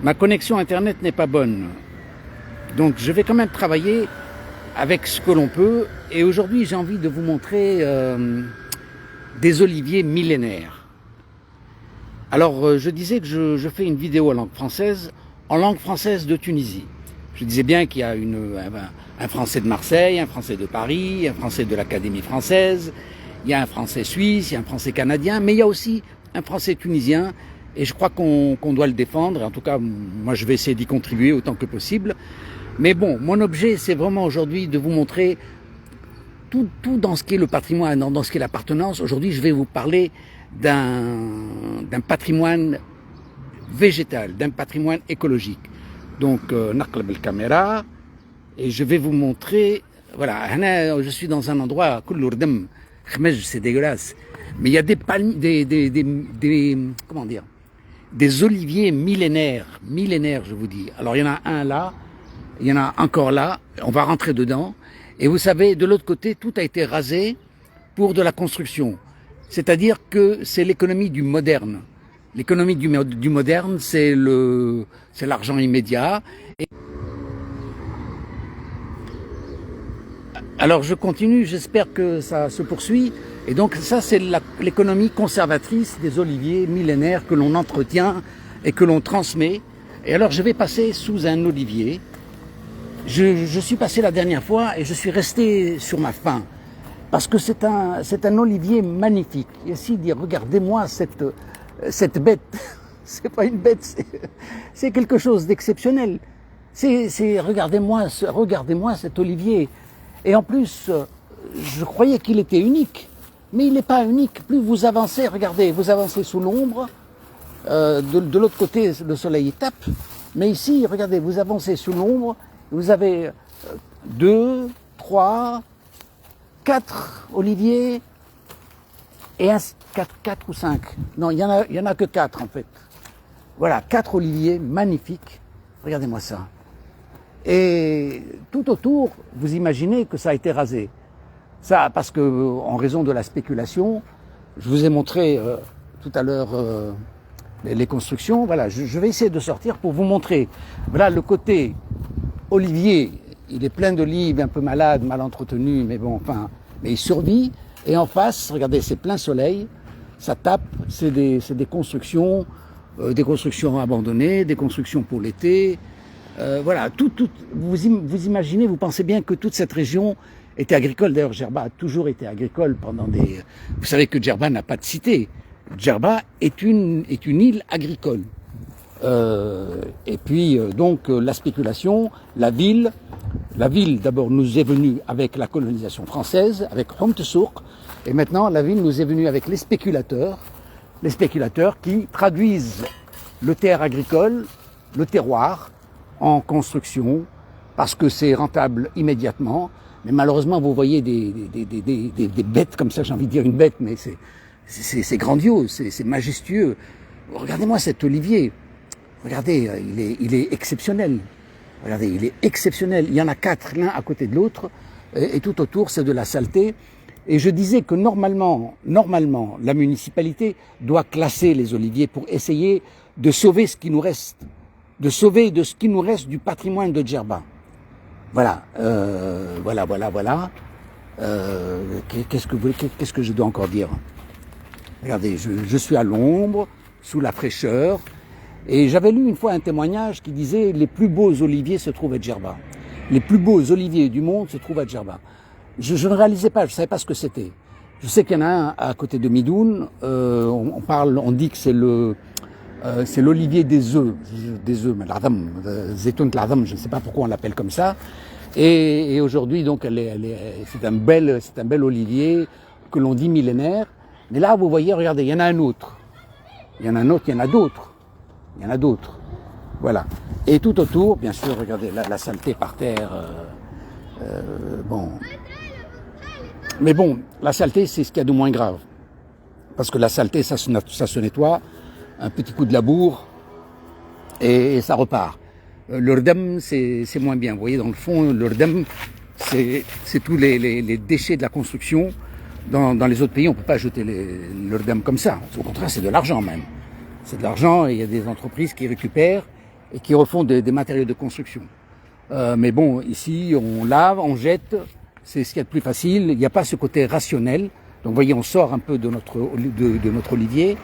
Ma connexion Internet n'est pas bonne. Donc je vais quand même travailler avec ce que l'on peut. Et aujourd'hui, j'ai envie de vous montrer des oliviers millénaires. Alors, je disais que je fais une vidéo en langue française de Tunisie. Je disais bien qu'il y a un Français de Marseille, un Français de Paris, un Français de l'Académie française, il y a un Français suisse, il y a un Français canadien, mais il y a aussi un Français tunisien, et je crois qu'on doit le défendre. En tout cas, moi je vais essayer d'y contribuer autant que possible. Mais bon, mon objet, c'est vraiment aujourd'hui de vous montrer tout dans ce qui est le patrimoine, dans ce qui est l'appartenance. Aujourd'hui, je vais vous parler d'un patrimoine végétal, d'un patrimoine écologique. Donc, naqlab el caméra, et je vais vous montrer. Voilà, je suis dans un endroit, c'est dégueulasse, mais il y a des palmiers, comment dire, des oliviers millénaires, je vous dis. Alors, il y en a un là, il y en a encore là, on va rentrer dedans, et vous savez, de l'autre côté, tout a été rasé pour de la construction. C'est-à-dire que c'est l'économie du moderne. L'économie du moderne, c'est l'argent immédiat. Alors je continue, j'espère que ça se poursuit. Et donc ça, c'est l'économie conservatrice des oliviers millénaires que l'on entretient et que l'on transmet. Et alors je vais passer sous un olivier. Je suis passé la dernière fois et je suis resté sur ma faim. Parce que c'est un olivier magnifique. Et ici, dire, regardez-moi cette bête. C'est pas une bête, c'est quelque chose d'exceptionnel. Regardez-moi cet olivier. Et en plus, je croyais qu'il était unique. Mais il n'est pas unique. Plus vous avancez, regardez, vous avancez sous l'ombre. De l'autre côté, le soleil tape. Mais ici, regardez, vous avancez sous l'ombre. Vous avez 2, 3, 4 oliviers et 4 ou 5. Non, il y en a que 4 en fait. Voilà, 4 oliviers magnifiques. Regardez-moi ça. Et tout autour, vous imaginez que ça a été rasé. Ça, parce que en raison de la spéculation, je vous ai montré tout à l'heure les constructions. Voilà, je vais essayer de sortir pour vous montrer. Voilà le côté olivier. Il est plein d'olives, un peu malade, mal entretenu, mais bon, enfin, mais il survit. Et en face, regardez, c'est plein soleil, ça tape, c'est des constructions abandonnées, des constructions pour l'été. Voilà, vous imaginez, vous pensez bien que toute cette région était agricole. D'ailleurs, Djerba a toujours été agricole pendant des... Vous savez que Djerba n'a pas de cité. Djerba est une île agricole. Et puis, donc, la spéculation, la ville d'abord nous est venue avec la colonisation française, avec Homt Souk, et maintenant la ville nous est venue avec les spéculateurs qui traduisent le terre agricole, le terroir, en construction, parce que c'est rentable immédiatement. Mais malheureusement, vous voyez des bêtes comme ça, j'ai envie de dire une bête, mais c'est grandiose, c'est majestueux. Regardez-moi cet olivier. Regardez, il est exceptionnel. Regardez, il est exceptionnel. Il y en a 4, l'un à côté de l'autre, et tout autour, c'est de la saleté. Et je disais que normalement, la municipalité doit classer les oliviers pour essayer de sauver ce qui nous reste, du patrimoine de Djerba. Voilà, voilà. Qu'est-ce que je dois encore dire? Regardez, je suis à l'ombre, sous la fraîcheur. Et j'avais lu une fois un témoignage qui disait « Les plus beaux oliviers se trouvent à Djerba. Les plus beaux oliviers du monde se trouvent à Djerba. » Je ne réalisais pas, je ne savais pas ce que c'était. Je sais qu'il y en a un à côté de Midoun. On dit que c'est l'olivier des œufs, mais l'Adam, Zetoun l'Adam, je ne sais pas pourquoi on l'appelle comme ça. Et aujourd'hui, donc, c'est un bel olivier que l'on dit millénaire. Mais là, vous voyez, regardez, il y en a un autre. Il y en a d'autres. Il y en a d'autres. Voilà. Et tout autour, bien sûr, regardez, la saleté par terre. Bon. Mais bon, la saleté, c'est ce qu'il y a de moins grave. Parce que la saleté, ça se nettoie. Un petit coup de labour. Et ça repart. L'Urdem, c'est moins bien. Vous voyez, dans le fond, l'Urdem, c'est tous les déchets de la construction. Dans les autres pays, on ne peut pas jeter l'Urdem comme ça. Au contraire, c'est de l'argent même. C'est de l'argent et il y a des entreprises qui récupèrent et qui refont des matériaux de construction. Mais bon, ici, on lave, on jette, c'est ce qu'il y a de plus facile. Il n'y a pas ce côté rationnel. Donc, vous voyez, on sort un peu de notre olivier.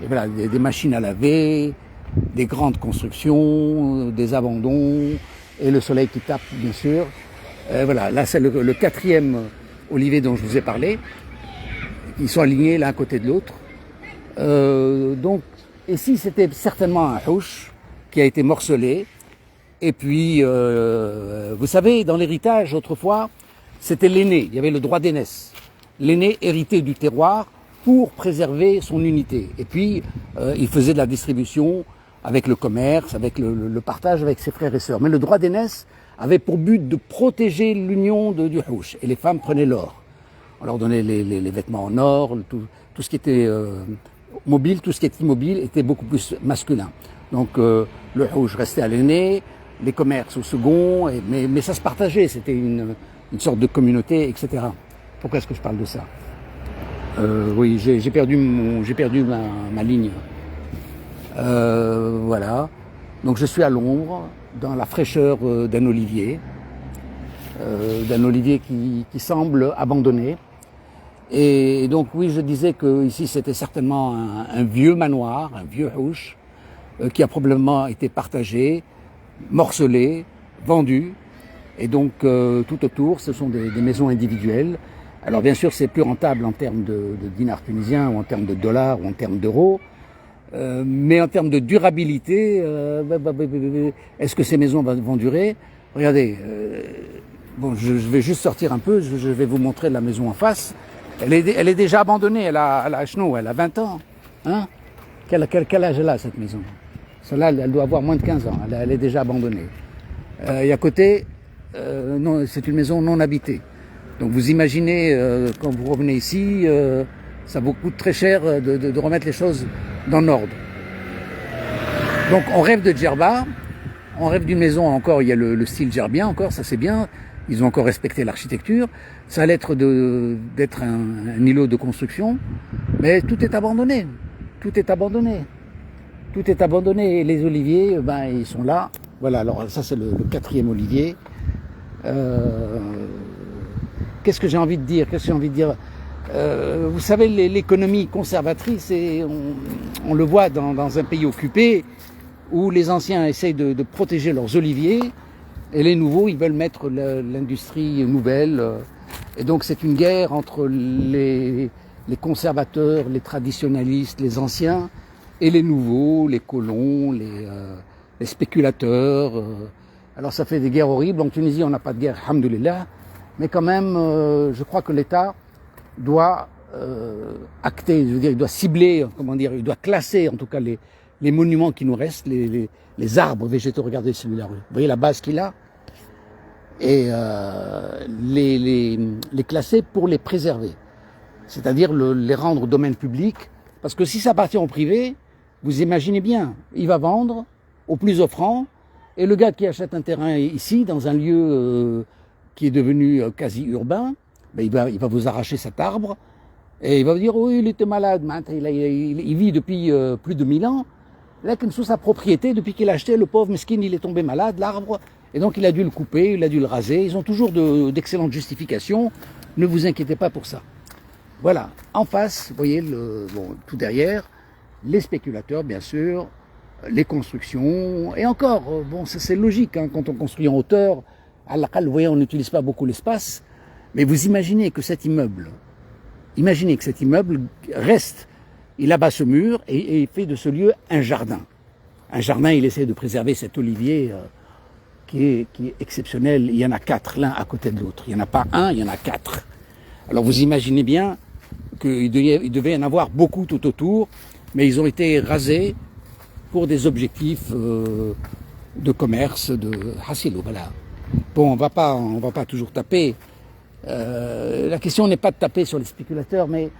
Et voilà, des machines à laver, des grandes constructions, des abandons, et le soleil qui tape, bien sûr. Voilà, là, c'est le quatrième olivier dont je vous ai parlé. Ils sont alignés l'un à côté de l'autre. Donc, ici, c'était certainement un houch qui a été morcelé. Et puis, vous savez, dans l'héritage, autrefois, c'était l'aîné. Il y avait le droit d'aînesse. L'aîné héritait du terroir pour préserver son unité. Et puis, il faisait de la distribution avec le commerce, avec le partage avec ses frères et sœurs. Mais le droit d'aînesse avait pour but de protéger l'union du houch. Et les femmes prenaient l'or. On leur donnait les vêtements en or, tout ce qui était mobile, tout ce qui était immobile était beaucoup plus masculin. Donc, le houch restait à l'aîné, les commerces au second, mais ça se partageait, c'était une sorte de communauté, etc. Pourquoi est-ce que je parle de ça? Oui, j'ai perdu ma ligne. Voilà. Donc je suis à l'ombre, dans la fraîcheur d'un olivier qui semble abandonné. Et donc oui, je disais que ici c'était certainement un vieux manoir, un vieux houch, qui a probablement été partagé, morcelé, vendu. Et donc tout autour, ce sont des maisons individuelles. Alors bien sûr, c'est plus rentable en termes de dinars tunisiens ou en termes de dollars ou en termes d'euros. Mais en termes de durabilité, est-ce que ces maisons vont durer? Regardez, bon, je vais juste sortir un peu, je vais vous montrer la maison en face. Elle est déjà abandonnée, elle a 20 ans. Hein? Quel âge elle a, cette maison? Celle-là, elle doit avoir moins de 15 ans, elle est déjà abandonnée. Et à côté, non, c'est une maison non habitée. Donc vous imaginez, quand vous revenez ici, ça vous coûte très cher de remettre les choses dans l'ordre. Donc on rêve de Djerba, on rêve d'une maison encore, il y a le style djerbien encore, ça c'est bien, ils ont encore respecté l'architecture, ça allait être d'être un îlot de construction, mais tout est abandonné, tout est abandonné. Tout est abandonné et les oliviers, ils sont là. Voilà, alors ça c'est le quatrième olivier. Qu'est-ce que j'ai envie de dire? Vous savez, l'économie conservatrice, on le voit dans un pays occupé où les anciens essayent de protéger leurs oliviers et les nouveaux, ils veulent mettre l'industrie nouvelle. Et donc c'est une guerre entre les conservateurs, les traditionalistes, les anciens et les nouveaux, les colons, les spéculateurs. Alors ça fait des guerres horribles. En Tunisie, on n'a pas de guerre, alhamdoulilah. Mais quand même, je crois que l'État doit acter, je veux dire, il doit cibler, il doit classer en tout cas les monuments qui nous restent, les arbres végétaux. Regardez celui-là, vous voyez la base qu'il a, et les classer pour les préserver, c'est-à-dire les rendre au domaine public, parce que si ça appartient au privé, vous imaginez bien, il va vendre au plus offrant, et le gars qui achète un terrain ici, dans un lieu qui est devenu quasi urbain, il va vous arracher cet arbre et il va vous dire oui, il était malade, il vit depuis plus de 1000 ans, là sous sa propriété, depuis qu'il a acheté, le pauvre mesquine, il est tombé malade, l'arbre, et donc il a dû le couper, il a dû le raser. Ils ont toujours d'excellentes justifications, ne vous inquiétez pas pour ça. Voilà, en face, vous voyez, tout derrière, les spéculateurs bien sûr, les constructions, et encore, c'est logique, hein, quand on construit en hauteur, à la vous voyez, on n'utilise pas beaucoup l'espace, mais vous imaginez que cet immeuble reste, il abat ce mur et il fait de ce lieu un jardin. Un jardin, il essaie de préserver cet olivier qui est exceptionnel. Il y en a 4, l'un à côté de l'autre. Il n'y en a pas un, il y en a 4. Alors vous imaginez bien qu'il devait y en avoir beaucoup tout autour, mais ils ont été rasés pour des objectifs de commerce, de hasilou, voilà. Bon, on va pas toujours taper. La question n'est pas de taper sur les spéculateurs, mais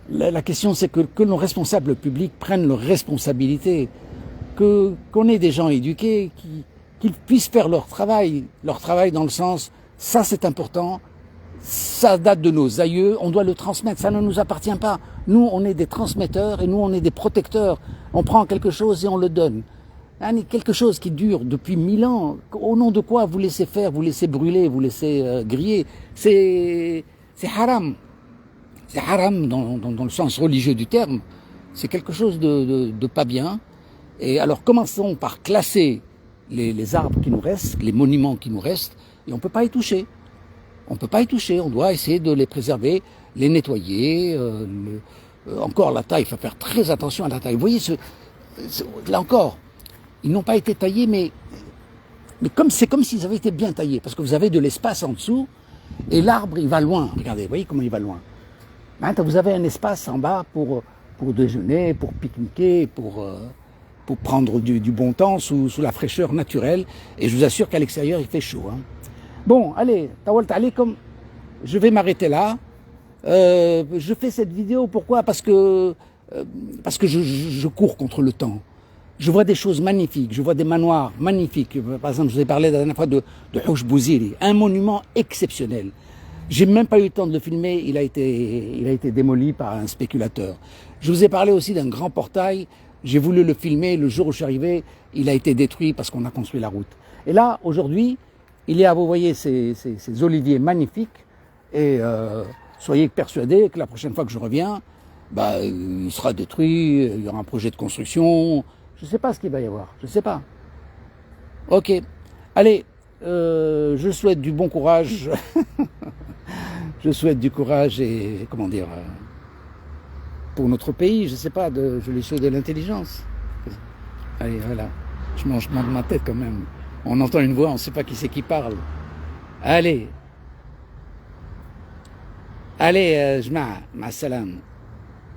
la question c'est que nos responsables publics prennent leurs responsabilités, qu'on ait des gens éduqués qu'ils puissent faire leur travail dans le sens, ça c'est important, ça date de nos aïeux, on doit le transmettre, ça ne nous appartient pas. Nous, on est des transmetteurs et nous, on est des protecteurs. On prend quelque chose et on le donne. quelque chose qui dure depuis 1000 ans. Au nom de quoi vous laissez faire, vous laissez brûler, vous laissez griller? C'est haram. C'est haram dans le sens religieux du terme. C'est quelque chose de pas bien. Et alors commençons par classer les arbres qui nous restent, les monuments qui nous restent, et on ne peut pas y toucher. On ne peut pas y toucher, on doit essayer de les préserver, les nettoyer. Encore la taille, il faut faire très attention à la taille. Vous voyez, là encore, ils n'ont pas été taillés, mais c'est comme s'ils avaient été bien taillés, parce que vous avez de l'espace en dessous, et l'arbre, il va loin. Regardez, vous voyez comment il va loin. Maintenant, vous avez un espace en bas pour déjeuner, pour pique-niquer, pour prendre du bon temps sous la fraîcheur naturelle. Et je vous assure qu'à l'extérieur, il fait chaud. Hein. Bon, allez, tawalt alaykoum, je vais m'arrêter là. Je fais cette vidéo, pourquoi? Parce que je cours contre le temps. Je vois des choses magnifiques, je vois des manoirs magnifiques. Par exemple, je vous ai parlé la dernière fois de Houch Bouziri, un monument exceptionnel. J'ai même pas eu le temps de le filmer, il a été démoli par un spéculateur. Je vous ai parlé aussi d'un grand portail, j'ai voulu le filmer, le jour où je suis arrivé, il a été détruit parce qu'on a construit la route. Et là, aujourd'hui, il y a, vous voyez, ces oliviers magnifiques, et soyez persuadés que la prochaine fois que je reviens, il sera détruit, il y aura un projet de construction, je ne sais pas ce qu'il va y avoir, je ne sais pas. Ok, allez, je souhaite du bon courage, je souhaite du courage et, comment dire, pour notre pays, je ne sais pas, je lui souhaite de l'intelligence. Allez, voilà, je mange de ma tête quand même. On entend une voix, on ne sait pas qui c'est qui parle. Allez, jma'a, ma salam.